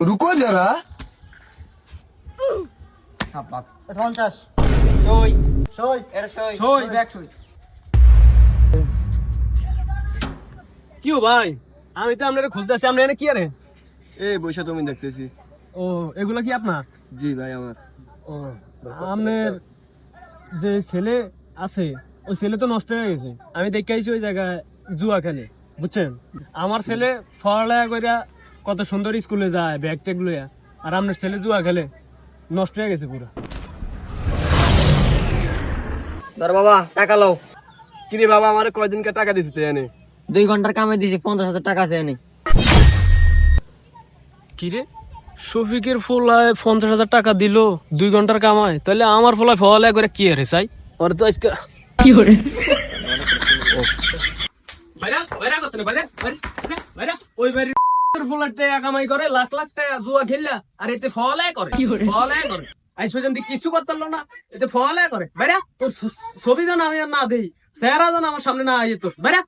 रुको जरा। 50 সই সই এর সই সই দেখ সই। কি ও ভাই, আমি তো আপনার খুঁজতেছি, আপনি এনে কি আরে? এই বৈশা তুমি দেখতেছি। ও এগুলা কি আপনার? জি ভাই আমার। ও আপনার যে ছেলে আছে ওই ছেলে তো নষ্ট হয়ে গেছে, আমি দেখে আইছি ওই জায়গায় জুয়া খেলে, বুঝছেন? আমার ছেলে পড়ালেখা কইরা কত সুন্দর স্কুলে যায় ব্যাগ ট্যাগ লইয়া, আর আপনার ছেলে জুয়া খেলে নষ্ট হয়ে গেছে পুরো। ধর বাবা টাকা লও। কিরে বাবা আমার কয়দিনকে টাকা দিছিস তুই এনে? 2 ঘন্টার কামে দিছি 50,000 টাকা আছে এনে। কিরে শফিকের ফলায় 50,000 টাকা দিল 2 ঘন্টার কামায়, তাহলে আমার ফলায় পড়ালেখা করে কি আরে চাই? ওর তো আজকে কি করে বাইরা বাইরা করতে না, বাইরা বাইরা বাইরা ওই বাড়ির ফলার টাকা কামাই করে লাখ লাখ টাকা জুয়া খেললা, আর এতে পড়ালেখা করে পড়ালেখা করে আজ পর্যন্ত কিছু করতে পারলো না, এতে পড়ালেখা করে। বাইরা তোর ছবি যেন আমি আর না দেই, চেহারা যেন আমার সামনে না আইয়ে তোর। বাইরা